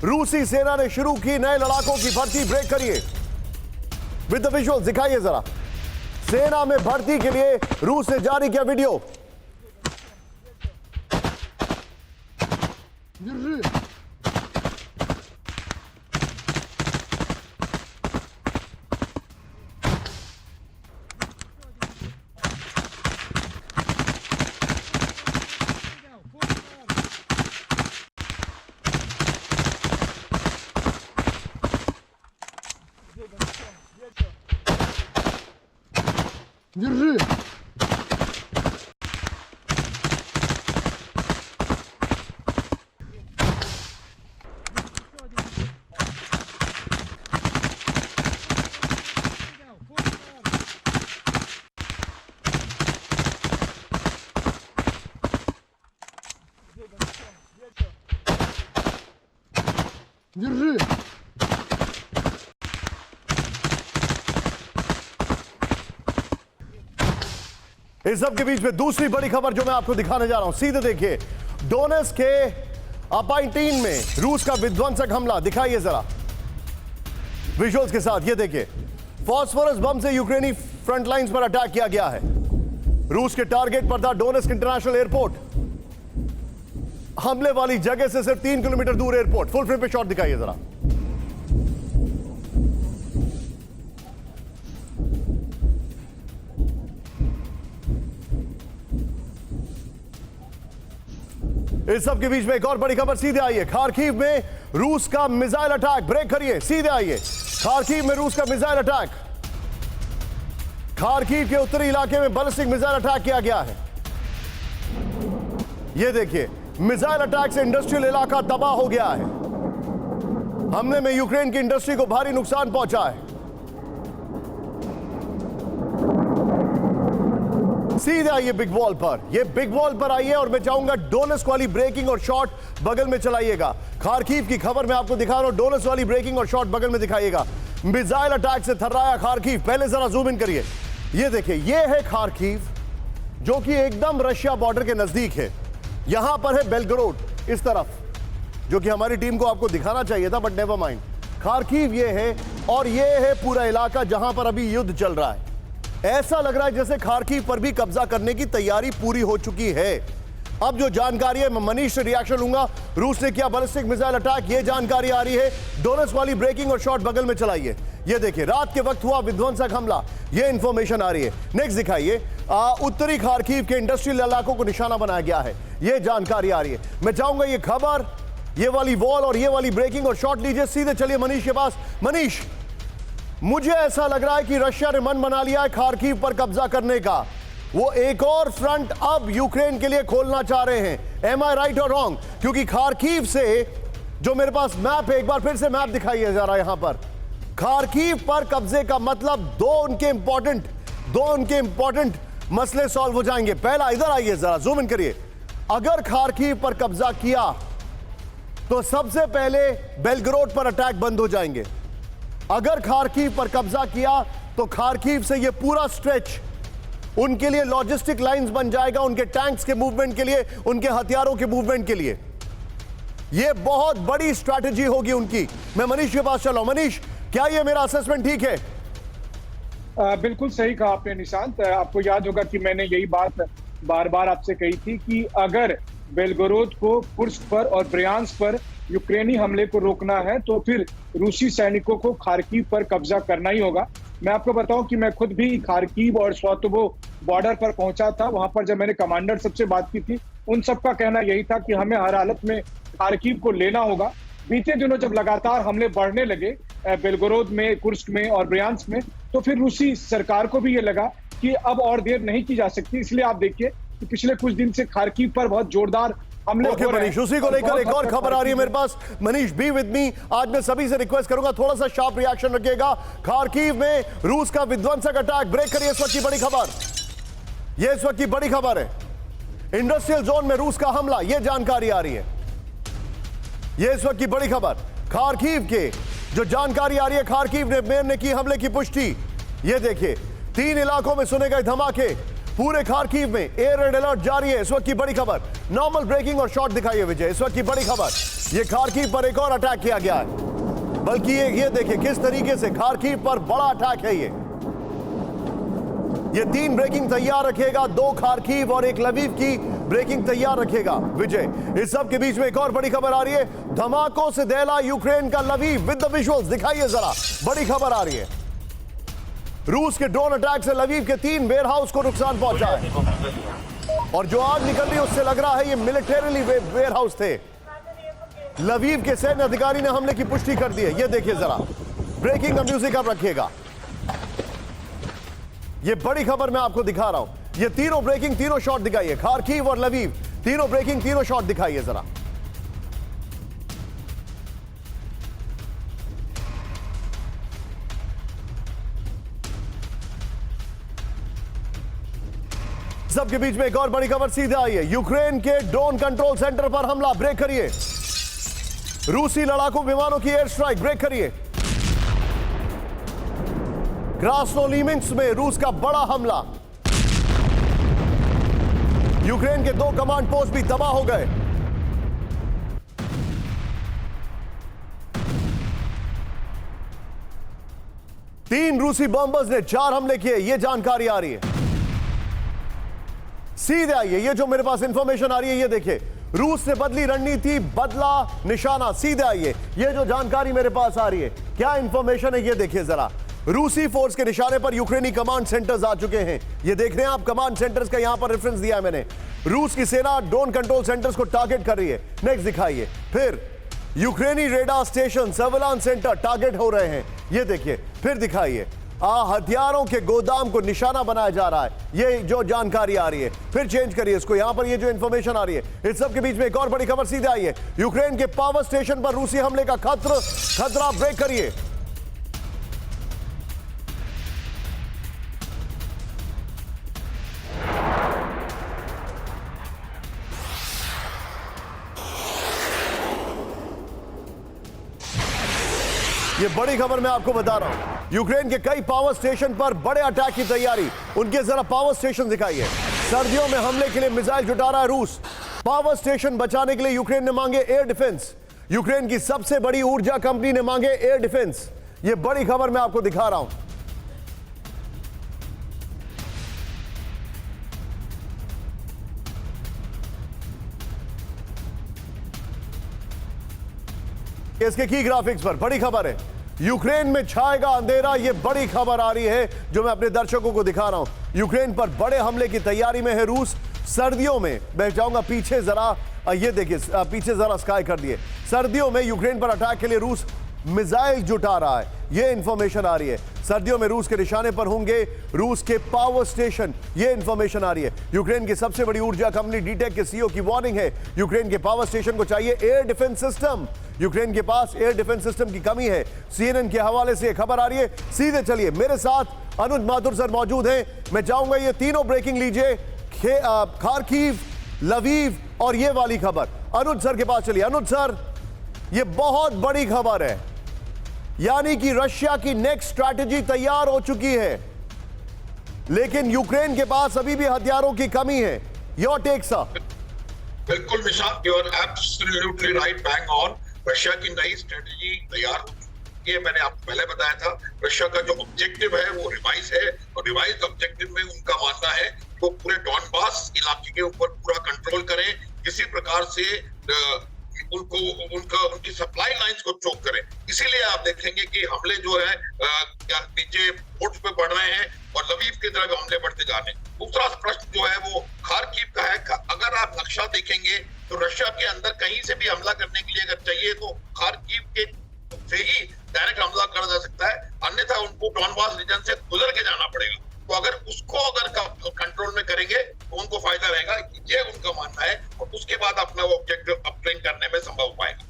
रूसी सेना ने शुरू की नए लड़ाकों की भर्ती। ब्रेक करिए विद द विजुअल्स, दिखाइए जरा। सेना में भर्ती के लिए रूस ने जारी किया वीडियो। Держи! Держи! इस सब के बीच में दूसरी बड़ी खबर जो मैं आपको दिखाने जा रहा हूं, सीधे देखिए। डोनेट्स्क के अपाइंटीन में रूस का विध्वंसक हमला, दिखाइए जरा विजुअल्स के साथ। ये देखिए, फॉस्फोरस बम से यूक्रेनी फ्रंट लाइंस पर अटैक किया गया है। रूस के टारगेट पर था डोनेट्स्क इंटरनेशनल एयरपोर्ट। हमले वाली जगह से सिर्फ 3 किलोमीटर दूर एयरपोर्ट। फुल फ्रेम पे शॉट दिखाइए जरा। इस सब के बीच में एक और बड़ी खबर, सीधे आइए। खार्किव में रूस का मिसाइल अटैक। ब्रेक करिए, सीधे आइए। खार्किव में रूस का मिसाइल अटैक। खार्किव के उत्तरी इलाके में बैलिस्टिक मिसाइल अटैक किया गया है। यह देखिए, मिसाइल अटैक से इंडस्ट्रियल इलाका तबाह हो गया है। हमले में यूक्रेन की इंडस्ट्री को भारी नुकसान पहुंचा है। सीधे आइए बिग वॉल पर। ये बिग वॉल पर आइए और मैं चाहूंगा डोनेट्स्क वाली ब्रेकिंग और शॉट बगल में चलाइएगा। खार्किव की खबर मैं आपको दिखा रहा हूं, डोनेट्स्क वाली ब्रेकिंग और शॉट बगल में दिखाइएगा। मिसाइल अटैक से थर्राया खार्किव। पहले जरा जूम इन करिए। ये देखिए, ये है खार्किव जो कि एकदम रशिया बॉर्डर के नजदीक है। यहां पर है बेलगोरोड इस तरफ, जो कि हमारी टीम को आपको दिखाना चाहिए था, बट नेवर माइंड। खार्किव ये है और ये है पूरा इलाका जहां पर अभी युद्ध चल रहा है। ऐसा लग रहा है जैसे खार्किव पर भी कब्जा करने की तैयारी पूरी हो चुकी है। अब जो जानकारी है, मैं मनीष से रिएक्शन लूंगा। रूस ने किया बैलिस्टिक मिसाइल अटैक, ये जानकारी आ रही है। डोनेट्स्क वाली ब्रेकिंग और शॉट बगल में चलाइए। ये देखिए, रात के वक्त हुआ विध्वंसक हमला, ये इंफॉर्मेशन आ रही है। नेक्स्ट दिखाइए। उत्तरी खार्किव के इंडस्ट्रियल इलाकों को निशाना बनाया गया है, ये जानकारी आ रही है। मैं चाहूंगा ये खबर, ये वाली वॉल और ये वाली ब्रेकिंग और शॉट लीजिए। सीधे चलिए मनीष के पास। मनीष, मुझे ऐसा लग रहा है कि रशिया ने मन बना लिया है खार्किव पर कब्जा करने का। वो एक और फ्रंट अब यूक्रेन के लिए खोलना चाह रहे हैं। एम आई राइट और रॉन्ग? क्योंकि खार्किव से जो मेरे पास मैप है, एक बार फिर से मैप दिखाइए जरा। यहां पर खार्किव पर कब्जे का मतलब दो उनके इंपॉर्टेंट मसले सॉल्व हो जाएंगे। पहला, इधर आइए जरा, जूम इन करिए। अगर खार्किव पर कब्जा किया तो सबसे पहले बेलगोरोड पर अटैक बंद हो जाएंगे। अगर खार्किव पर कब्जा किया तो खार्किव से यह पूरा स्ट्रेच उनके लिए लॉजिस्टिक लाइंस बन जाएगा, उनके टैंक्स के मूवमेंट के लिए, उनके हथियारों के मूवमेंट के लिए। यह बहुत बड़ी स्ट्रैटेजी होगी उनकी। मैं मनीष के पास चला हूं। मनीष, क्या यह मेरा असेसमेंट ठीक है? बिल्कुल सही कहा आपने निशांत। आपको याद होगा कि मैंने यही बात बार बार आपसे कही थी कि अगर बेलगोरोद को कुर्स्क पर और ब्रयांस्क पर यूक्रेनी हमले को रोकना है तो फिर रूसी सैनिकों को खार्किव पर कब्जा करना ही होगा। मैं आपको बताऊं कि मैं खुद भी खार्किव और स्वातोवो बॉर्डर पर पहुंचा था। वहां पर जब मैंने कमांडर सबसे बात की थी, उन सबका कहना यही था कि हमें हर हालत में खार्किव को लेना होगा। बीते दिनों जब लगातार हमले बढ़ने लगे बेलगोरोद में, कुर्स्क में और ब्रयांस्क में, तो फिर रूसी सरकार को भी ये लगा कि अब और देर नहीं की जा सकती। इसलिए आप देखिए कि पिछले कुछ दिन से खार्किव पर बहुत जोरदार हमले हो रहे हैं। मनीष, उसी को लेकर एक और खबर आ रही है मेरे पास। Manish, be with me. आज मैं सभी से रिक्वेस्ट करूंगा, थोड़ा सा शार्प रिएक्शन रखिएगा। खार्किव में रूस का विध्वंसक अटैक। ब्रेक करिए। इस वक्त की बड़ी खबर, यह इस वक्त की बड़ी खबर है। इंडस्ट्रियल जोन में रूस का हमला, यह जानकारी आ रही है। यह इस वक्त की बड़ी खबर। खार्किव के जो जानकारी आ रही है, खार्किव ने की हमले की पुष्टि। यह देखिए, 3 इलाकों में सुने गए धमाके। पूरे खार्कीव में एयर रेड अलर्ट जारी है। इस वक्त की बड़ी खबर, नॉर्मल ब्रेकिंग और शॉट दिखाइए विजय। इस वक्त की बड़ी खबर, ये खार्कीव पर एक और अटैक किया गया है, बल्कि ये देखिए किस तरीके से खार्कीव पर बड़ा अटैक है। ये 3 ब्रेकिंग तैयार रखेगा, 2 खार्कीव और 1 लवीव की ब्रेकिंग तैयार रखेगा विजय। इस सब के बीच में एक और बड़ी खबर आ रही है, धमाकों से दहला यूक्रेन का लवीव। विद द विजुअल्स दिखाइए जरा, बड़ी खबर आ रही है। रूस के ड्रोन अटैक से लवीव के 3 वेयरहाउस को नुकसान पहुंचा है, और जो आग निकल रही है उससे लग रहा है ये मिलिटरी वेयरहाउस थे। लवीव के सैन्य अधिकारी ने हमले की पुष्टि कर दी है। ये देखिए जरा, ब्रेकिंग का म्यूजिक अब रखिएगा। ये बड़ी खबर मैं आपको दिखा रहा हूं। ये तीनों ब्रेकिंग, तीनों शॉट दिखाइए, खार्कीव और लवीव, तीनों ब्रेकिंग, तीनों शॉट दिखाइए जरा। सबके बीच में एक और बड़ी खबर सीधे आई है, यूक्रेन के ड्रोन कंट्रोल सेंटर पर हमला, ब्रेक करिए। रूसी लड़ाकू विमानों की एयर स्ट्राइक, ब्रेक करिए। क्रास्नोलिमिंस्क में रूस का बड़ा हमला, यूक्रेन के 2 कमांड पोस्ट भी तबाह हो गए। तीन रूसी बॉम्बर्स ने 4 हमले किए, यह जानकारी आ रही है। सीधे आइए, ये जो मेरे पास इंफॉर्मेशन आ रही है, ये देखिए, रूस ने बदली रणनीति, बदला निशाना। सीधे आइए, ये जो जानकारी मेरे पास आ रही है, क्या इंफॉर्मेशन है ये देखिए जरा। रूसी फोर्स के निशाने पर यूक्रेनी कमांड सेंटर्स आ चुके हैं। ये देख रहे हैं आप, कमांड सेंटर्स का यहां पर रेफरेंस दिया है मैंने। रूस की सेना ड्रोन कंट्रोल सेंटर्स को टारगेट कर रही है। नेक्स्ट दिखाइए। फिर यूक्रेनी radar station, surveillance centre target हो रहे हैं। ये देखिए, फिर दिखाइए, हथियारों के गोदाम को निशाना बनाया जा रहा है। ये जो जानकारी आ रही है, फिर चेंज करिए इसको। यहां पर ये जो इंफॉर्मेशन आ रही है, इस सब के बीच में एक और बड़ी खबर सीधे आई है, यूक्रेन के पावर स्टेशन पर रूसी हमले का खतरा, ब्रेक करिए। ये बड़ी खबर मैं आपको बता रहा हूं, यूक्रेन के कई पावर स्टेशन पर बड़े अटैक की तैयारी। उनके जरा पावर स्टेशन दिखाइए। सर्दियों में हमले के लिए मिसाइल जुटा रहा है रूस। पावर स्टेशन बचाने के लिए यूक्रेन ने मांगे एयर डिफेंस। यूक्रेन की सबसे बड़ी ऊर्जा कंपनी ने मांगे एयर डिफेंस। ये बड़ी खबर मैं आपको दिखा रहा हूं। इसके की ग्राफिक्स पर बड़ी खबर है, यूक्रेन में छाएगा अंधेरा। ये बड़ी खबर आ रही है जो मैं अपने दर्शकों को दिखा रहा हूं। यूक्रेन पर बड़े हमले की तैयारी में है रूस। सर्दियों में, मैं जाऊंगा पीछे जरा, ये देखिए पीछे जरा स्काई कर दिए। सर्दियों में यूक्रेन पर अटैक के लिए रूस मिसाइल जुटा रहा है, ये इंफॉर्मेशन आ रही है। सर्दियों में रूस के निशाने पर होंगे रूस के पावर स्टेशन, ये इंफॉर्मेशन आ रही है। यूक्रेन की सबसे बड़ी ऊर्जा कंपनी डीटेक के सीईओ की वार्निंग है, यूक्रेन के पावर स्टेशन को चाहिए एयर डिफेंस सिस्टम। यूक्रेन के पास एयर डिफेंस सिस्टम की कमी है। सीएनएन के हवाले से खबर आ रही है। सीधे चलिए, मेरे साथ अनुज माथुर सर मौजूद हैं। मैं चाहूंगा ये तीनों ब्रेकिंग लीजिए, खार्कीव, लवीव और ये वाली खबर। अनुज सर के पास चलिए। अनुज सर, ये बहुत बड़ी खबर है, यानी कि रशिया की नेक्स्ट स्ट्रैटेजी तैयार हो चुकी है, लेकिन यूक्रेन के पास अभी भी हथियारों की कमी है। Your take sir. बिल्कुल Nishant, you are absolutely right, bang on. Russia की नई स्ट्रेटजी तैयार हो चुकी है। मैंने आपको पहले बताया था, रशिया का जो ऑब्जेक्टिव है वो रिवाइज है, और रिवाइज ऑब्जेक्टिव में उनका मानना है वो पूरे डॉनबास इलाके के ऊपर पूरा कंट्रोल करें, किसी प्रकार से उनकी सप्लाई लाइंस को चोक करें। इसीलिए आप देखेंगे कि हमले जो है नीचे पोर्ट्स पे बढ़ रहे हैं और लवीव की तरफ हमले बढ़ते जा रहे हैं। दूसरा प्रश्न जो है वो खार्कीव का है। अगर आप नक्शा देखेंगे तो रशिया के अंदर कहीं से भी हमला करने के लिए अगर चाहिए तो खार्कीव